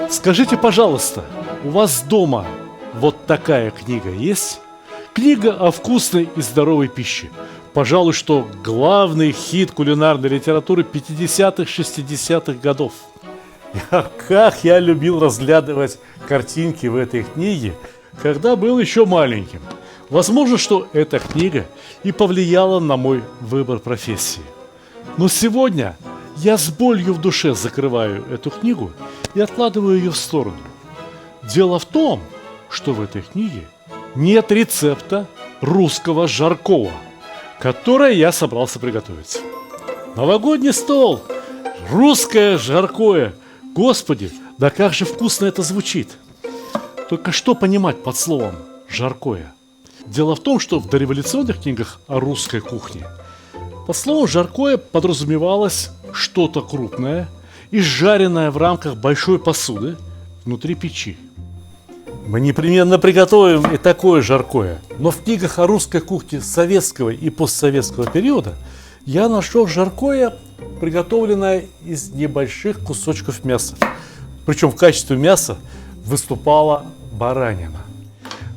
Скажите, пожалуйста, у вас дома вот такая книга есть? Книга о вкусной и здоровой пище. Пожалуй, что главный хит кулинарной литературы 50-х, 60-х годов. Как я любил разглядывать картинки в этой книге, когда был еще маленьким. Возможно, что эта книга и повлияла на мой выбор профессии. Но сегодня я с болью в душе закрываю эту книгу и откладываю ее в сторону. Дело в том, что в этой книге нет рецепта русского жаркого, которое я собрался приготовить. Новогодний стол, русское жаркое. Господи, да как же вкусно это звучит! Только что понимать под словом «жаркое»? Дело в том, что в дореволюционных книгах о русской кухне под словом «жаркое» подразумевалось что-то крупное и жареное в рамках большой посуды внутри печи. Мы непременно приготовим и такое жаркое, но в книгах о русской кухне советского и постсоветского периода я нашел жаркое, приготовленное из небольших кусочков мяса. Причем в качестве мяса выступала баранина.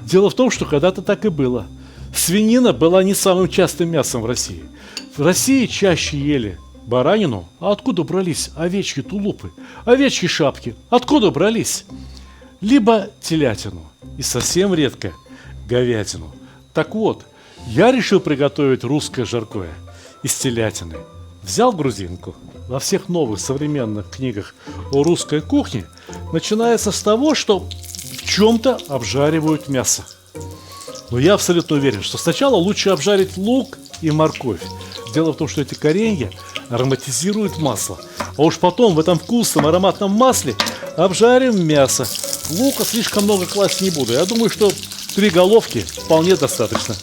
Дело в том, что когда-то так и было. Свинина была не самым частым мясом в России. В России чаще ели баранину. А откуда брались овечьи тулупы, овечьи шапки? Откуда брались? Либо телятину и совсем редко говядину. Так вот, я решил приготовить русское жаркое из телятины. Взял грузинку. Во всех новых современных книгах о русской кухне начинается с того, что в чем-то обжаривают мясо. Но я абсолютно уверен, что сначала лучше обжарить лук и морковь. Дело в том, что эти коренья ароматизируют масло. А уж потом в этом вкусном ароматном масле обжарим мясо. Лука слишком много класть не буду. Я думаю, что 3 головки вполне достаточно.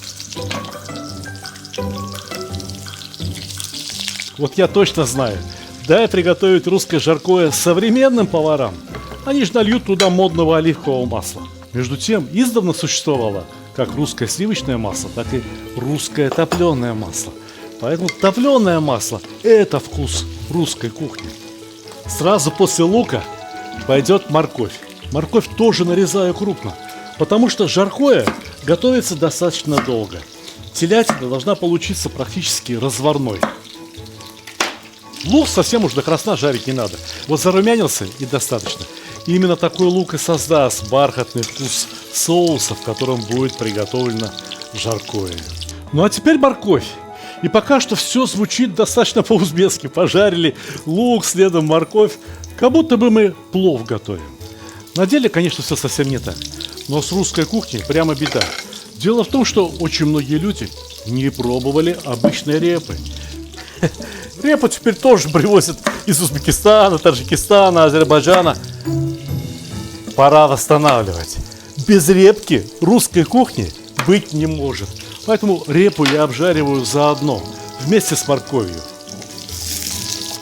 Вот я точно знаю, дай приготовить русское жаркое современным поварам, они же нальют туда модного оливкового масла. Между тем, издавна существовало как русское сливочное масло, так и русское топленое масло. Поэтому топленое масло – это вкус русской кухни. Сразу после лука пойдет морковь. Морковь тоже нарезаю крупно, потому что жаркое готовится достаточно долго. Телятина должна получиться практически разварной. Лук совсем уж до красна жарить не надо. Вот зарумянился и достаточно. И именно такой лук и создаст бархатный вкус соуса, в котором будет приготовлено жаркое. Ну а теперь морковь. И пока что все звучит достаточно по-узбекски. Пожарили лук, следом морковь. Как будто бы мы плов готовим. На деле, конечно, все совсем не так. Но с русской кухней прямо беда. Дело в том, что очень многие люди не пробовали обычной репы. Репу теперь тоже привозят из Узбекистана, Таджикистана, Азербайджана. Пора восстанавливать. Без репки русской кухни быть не может. Поэтому репу я обжариваю заодно, вместе с морковью.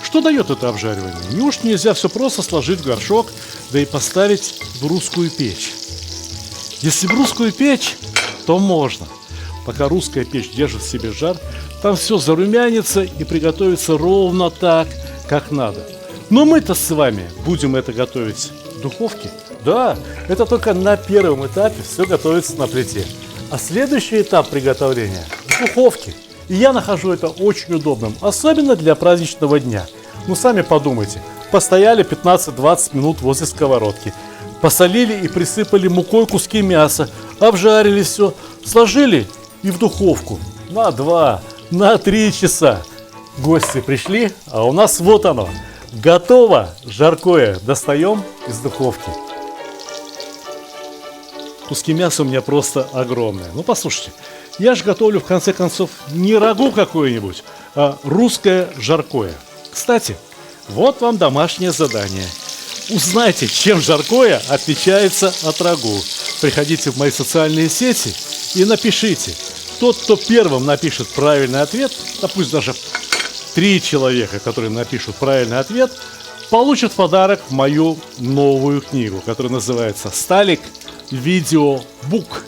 Что дает это обжаривание? Неужто нельзя все просто сложить в горшок, да и поставить в русскую печь? Если в русскую печь, то можно. Пока русская печь держит в себе жар, там все зарумянится и приготовится ровно так, как надо. Но мы-то с вами будем это готовить в духовке. Да, это только на первом этапе все готовится на плите. А следующий этап приготовления в духовке. И я нахожу это очень удобным, особенно для праздничного дня. Ну, сами подумайте. Постояли 15-20 минут возле сковородки. Посолили и присыпали мукой куски мяса. Обжарили все, сложили и в духовку. На 2, на 3 часа. Гости пришли, а у нас вот оно. Готово жаркое. Достаем из духовки. Куски мяса у меня просто огромные. Ну, послушайте, я же готовлю, в конце концов, не рагу какое-нибудь, а русское жаркое. Кстати, вот вам домашнее задание. Узнайте, чем жаркое отличается от рагу. Приходите в мои социальные сети и напишите. Тот, кто первым напишет правильный ответ, а пусть даже 3 человека, которые напишут правильный ответ, получат в подарок мою новую книгу, которая называется «Сталик Видеобук».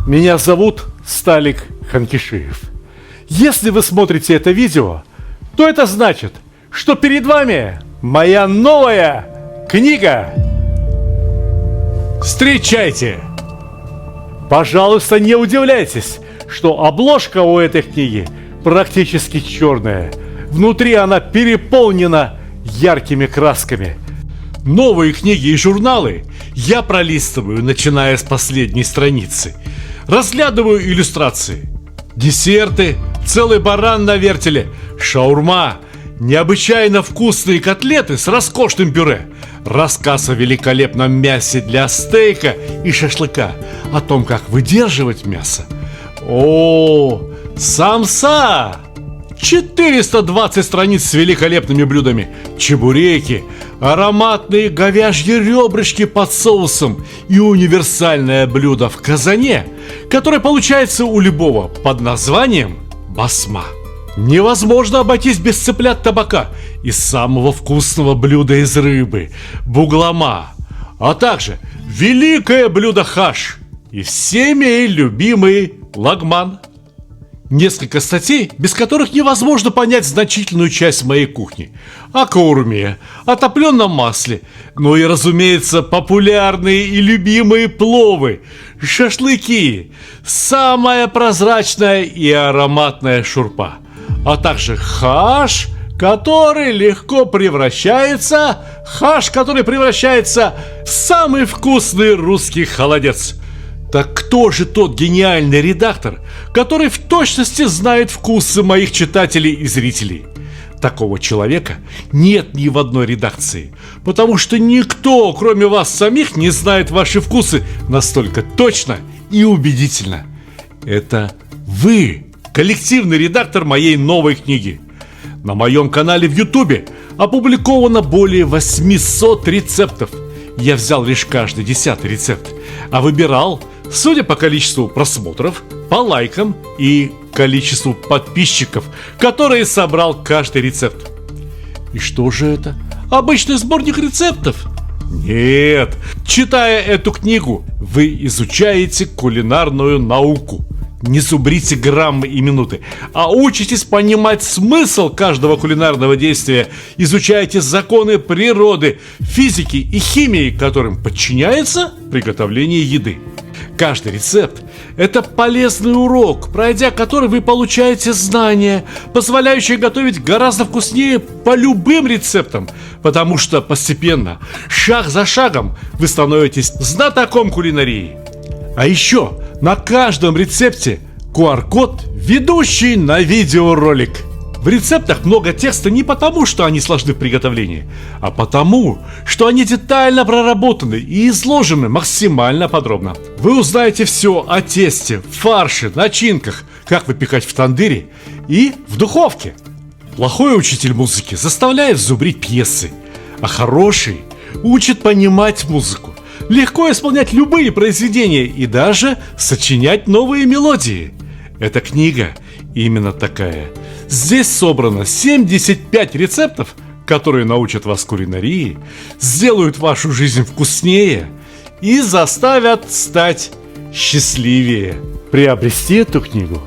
Меня зовут Сталик Ханкишиев. Если вы смотрите это видео, то это значит, что перед вами моя новая книга. Встречайте! Пожалуйста, не удивляйтесь, что обложка у этой книги практически черная. Внутри она переполнена яркими красками. Новые книги и журналы я пролистываю, начиная с последней страницы. Разглядываю иллюстрации. Десерты, целый баран на вертеле, шаурма, необычайно вкусные котлеты с роскошным пюре, рассказ о великолепном мясе для стейка и шашлыка, о том, как выдерживать мясо. О, самса! 420 страниц с великолепными блюдами, чебуреки, ароматные говяжьи ребрышки под соусом и универсальное блюдо в казане, которое получается у любого под названием басма. Невозможно обойтись без цыплят табака и самого вкусного блюда из рыбы – буглама, а также великое блюдо хаш и всеми любимый лагман. Несколько статей, без которых невозможно понять значительную часть моей кухни. О каурме, о топленом масле, ну и, разумеется, популярные и любимые пловы, шашлыки, самая прозрачная и ароматная шурпа, а также хаш, который превращается в самый вкусный русский холодец. Так кто же тот гениальный редактор, который в точности знает вкусы моих читателей и зрителей? Такого человека нет ни в одной редакции, потому что никто, кроме вас самих, не знает ваши вкусы настолько точно и убедительно. Это вы, коллективный редактор моей новой книги. На моем канале в Ютубе опубликовано более 800 рецептов. Я взял лишь каждый 10-й рецепт, а выбирал, судя по количеству просмотров, по лайкам и количеству подписчиков, которые собрал каждый рецепт. И что же это? Обычный сборник рецептов? Нет, читая эту книгу, вы изучаете кулинарную науку. Не зубрите граммы и минуты, а учитесь понимать смысл каждого кулинарного действия, изучаете законы природы, физики и химии, которым подчиняется приготовление еды. Каждый рецепт – это полезный урок, пройдя который вы получаете знания, позволяющие готовить гораздо вкуснее по любым рецептам, потому что постепенно, шаг за шагом, вы становитесь знатоком кулинарии. А еще на каждом рецепте QR-код, ведущий на видеоролик. В рецептах много текста не потому, что они сложны в приготовлении, а потому, что они детально проработаны и изложены максимально подробно. Вы узнаете все о тесте, фарше, начинках, как выпекать в тандыре и в духовке. Плохой учитель музыки заставляет зубрить пьесы, а хороший учит понимать музыку, легко исполнять любые произведения и даже сочинять новые мелодии. Эта книга именно такая. Здесь собрано 75 рецептов, которые научат вас кулинарии, сделают вашу жизнь вкуснее и заставят стать счастливее. Приобрести эту книгу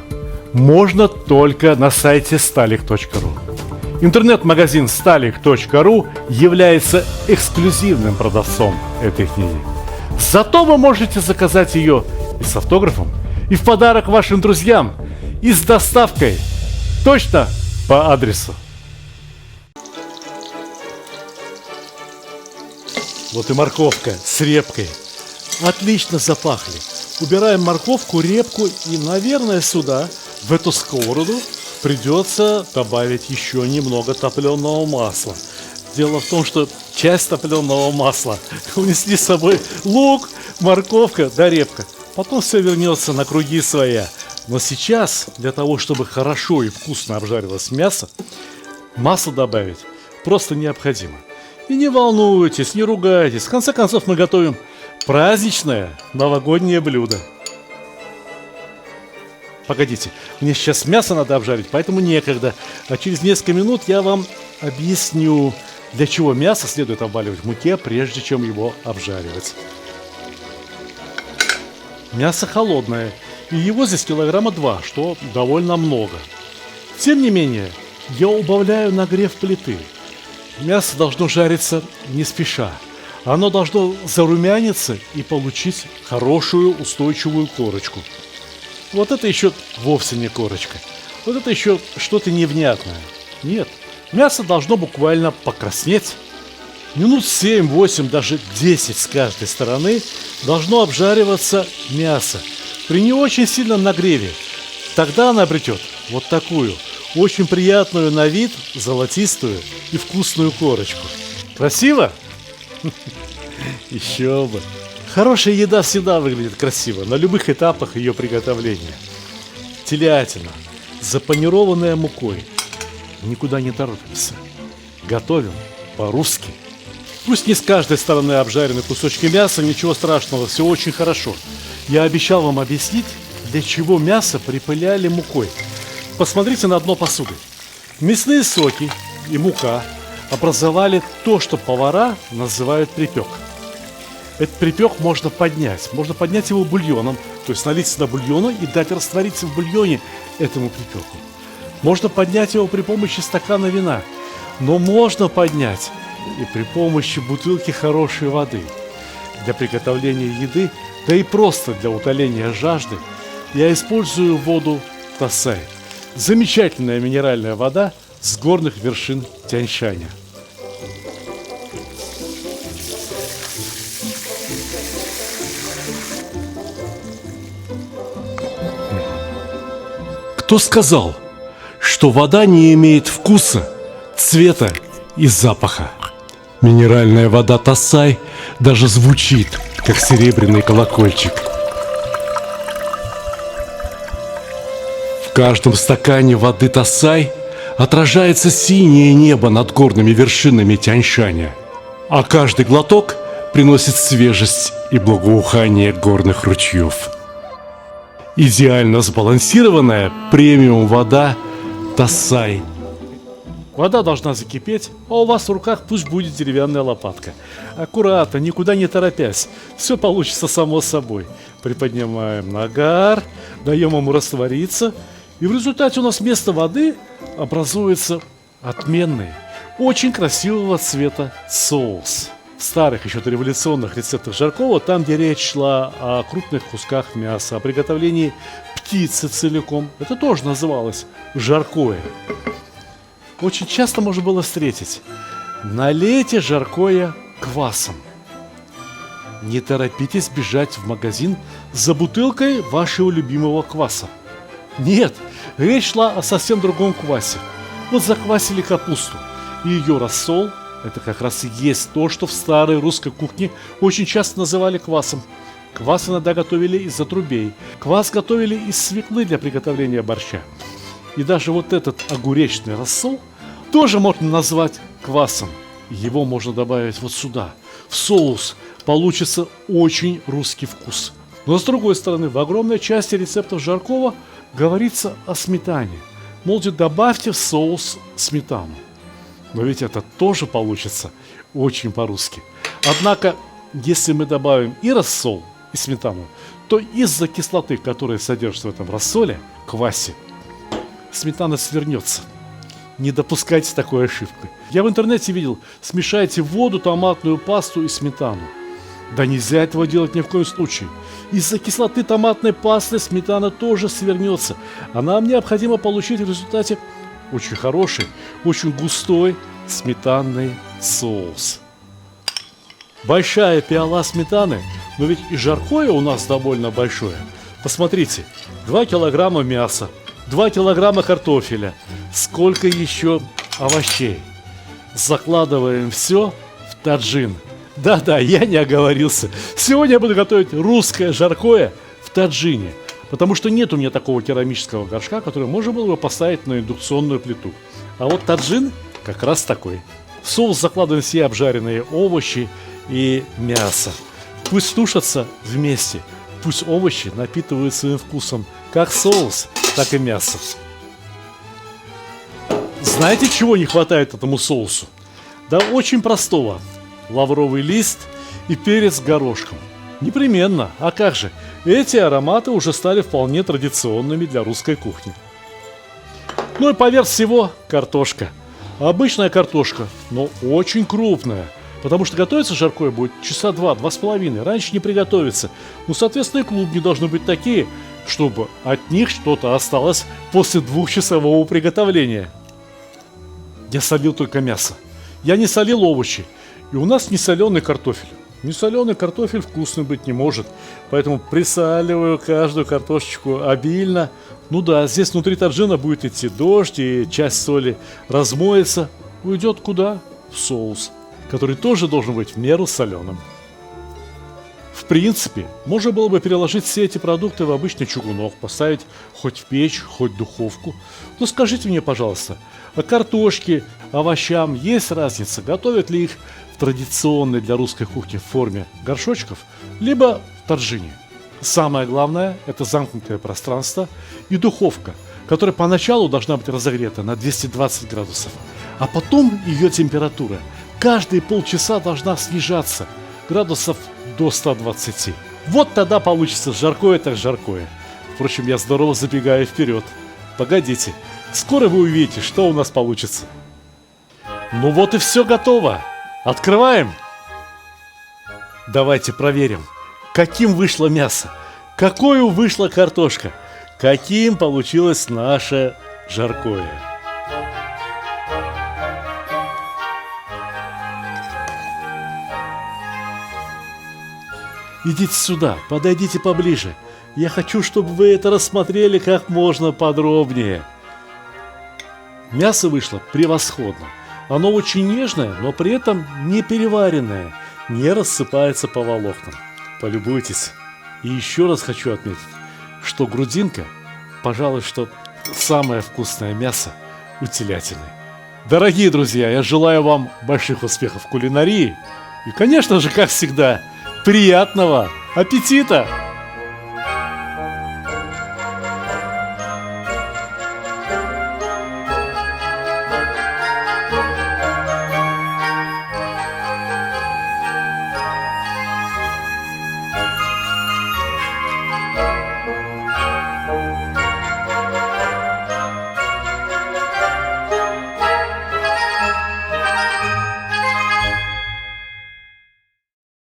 можно только на сайте stalik.ru. Интернет-магазин stalik.ru является эксклюзивным продавцом этой книги. Зато вы можете заказать ее и с автографом, и в подарок вашим друзьям, и с доставкой точно по адресу. Вот и морковка с репкой. Отлично запахли. Убираем морковку, репку и, наверное, сюда, в эту сковороду, придется добавить еще немного топленого масла. Дело в том, что часть топленого масла унесли с собой лук, морковка да репка. Потом все вернется на круги своя. Но сейчас, для того, чтобы хорошо и вкусно обжарилось мясо, масло добавить просто необходимо. И не волнуйтесь, не ругайтесь. В конце концов, мы готовим праздничное новогоднее блюдо. Погодите, мне сейчас мясо надо обжарить, поэтому некогда. А через несколько минут я вам объясню, для чего мясо следует обваливать в муке, прежде чем его обжаривать. Мясо холодное, И его здесь килограмма 2, что довольно много. Тем не менее, я убавляю нагрев плиты. Мясо должно жариться не спеша. Оно должно зарумяниться и получить хорошую устойчивую корочку. Вот это еще вовсе не корочка. Вот это еще что-то невнятное. Нет, мясо должно буквально покраснеть. Минут 7, 8, даже 10 с каждой стороны должно обжариваться мясо при не очень сильном нагреве. Тогда она обретет вот такую, очень приятную на вид, золотистую и вкусную корочку. Красиво? Еще бы. Хорошая еда всегда выглядит красиво, на любых этапах ее приготовления. Телятина, запанированная мукой. Никуда не торопимся. Готовим по-русски. Пусть не с каждой стороны обжарены кусочки мяса, ничего страшного, все очень хорошо. Я обещал вам объяснить, для чего мясо припыляли мукой. Посмотрите на дно посуды. Мясные соки и мука образовали то, что повара называют припек. Этот припек можно поднять его бульоном, то есть налить сюда бульона и дать раствориться в бульоне этому припеку. Можно поднять его при помощи стакана вина, но можно поднять и при помощи бутылки хорошей воды. Для приготовления еды, да и просто для утоления жажды, я использую воду Тассай. Замечательная минеральная вода с горных вершин Тяньшаня. Кто сказал, что вода не имеет вкуса, цвета и запаха? Минеральная вода Тассай даже звучит, как серебряный колокольчик. В каждом стакане воды Тассай отражается синее небо над горными вершинами Тяньшаня, а каждый глоток приносит свежесть и благоухание горных ручьев. Идеально сбалансированная премиум вода Тассай. Вода должна закипеть, а у вас в руках пусть будет деревянная лопатка. Аккуратно, никуда не торопясь. Все получится само собой. Приподнимаем нагар, даем ему раствориться. И в результате у нас вместо воды образуется отменный, очень красивого цвета соус. В старых еще дореволюционных рецептах жаркого, там, где речь шла о крупных кусках мяса, о приготовлении птицы целиком, это тоже называлось жаркое. Очень часто можно было встретить: налейте жаркое квасом. Не торопитесь бежать в магазин за бутылкой вашего любимого кваса. Нет, речь шла о совсем другом квасе. Вот заквасили капусту, и ее рассол – это как раз и есть то, что в старой русской кухне очень часто называли квасом. Квас иногда готовили из отрубей. Квас готовили из свеклы для приготовления борща. И даже вот этот огуречный рассол тоже можно назвать квасом. Его можно добавить вот сюда, в соус. Получится очень русский вкус. Но с другой стороны, в огромной части рецептов жаркого говорится о сметане. Мол, добавьте в соус сметану. Но ведь это тоже получится очень по-русски. Однако, если мы добавим и рассол, и сметану, то из-за кислоты, которая содержится в этом рассоле, квасе, сметана свернется. Не допускайте такой ошибки. Я в интернете видел: смешайте воду, томатную пасту и сметану. Да нельзя этого делать ни в коем случае. Из-за кислоты томатной пасты сметана тоже свернется. А нам необходимо получить в результате очень хороший, очень густой сметанный соус. Большая пиала сметаны, но ведь и жаркое у нас довольно большое. Посмотрите, 2 килограмма мяса, 2 килограмма картофеля, сколько еще овощей. Закладываем все в таджин. Да-да, я не оговорился. Сегодня я буду готовить русское жаркое в таджине, потому что нет у меня такого керамического горшка, который можно было бы поставить на индукционную плиту. А вот таджин как раз такой. В соус закладываем все обжаренные овощи и мясо. Пусть тушатся вместе, пусть овощи напитывают своим вкусом как соус, так и мясо. Знаете, чего не хватает этому соусу? Да очень простого. Лавровый лист и перец горошком. Непременно, а как же? Эти ароматы уже стали вполне традиционными для русской кухни. Ну и поверх всего картошка. Обычная картошка, но очень крупная. Потому что готовиться жаркое будет часа 2-2,5. Раньше не приготовится. Ну, соответственно, и клубни должны быть такие, чтобы от них что-то осталось после 2-часового приготовления. Я солил только мясо. Я не солил овощи. И у нас не соленый картофель. Несоленый картофель вкусным быть не может. Поэтому присаливаю каждую картошечку обильно. Ну да, здесь внутри таджина будет идти дождь, и часть соли размоется. Уйдет куда? В соус, который тоже должен быть в меру соленым. В принципе, можно было бы переложить все эти продукты в обычный чугунок, поставить хоть в печь, хоть в духовку. Но скажите мне, пожалуйста, о картошке, овощам есть разница? Готовят ли их в традиционной для русской кухни форме горшочков, либо в таджине? Самое главное – это замкнутое пространство и духовка, которая поначалу должна быть разогрета на 220 градусов, а потом ее температура каждые полчаса должна снижаться градусов до 120. Вот тогда получится жаркое так жаркое. Впрочем, я здорово забегаю вперед. Погодите, скоро вы увидите, что у нас получится. Ну вот и все готово. Открываем. Давайте проверим, каким вышло мясо, какой вышла картошка, каким получилось наше жаркое. Идите сюда, подойдите поближе. Я хочу, чтобы вы это рассмотрели как можно подробнее. Мясо вышло превосходно. Оно очень нежное, но при этом не переваренное, не рассыпается по волокнам. Полюбуйтесь. И еще раз хочу отметить, что грудинка, пожалуй, что самое вкусное мясо у телятины. Дорогие друзья, я желаю вам больших успехов в кулинарии. И, конечно же, как всегда, приятного аппетита!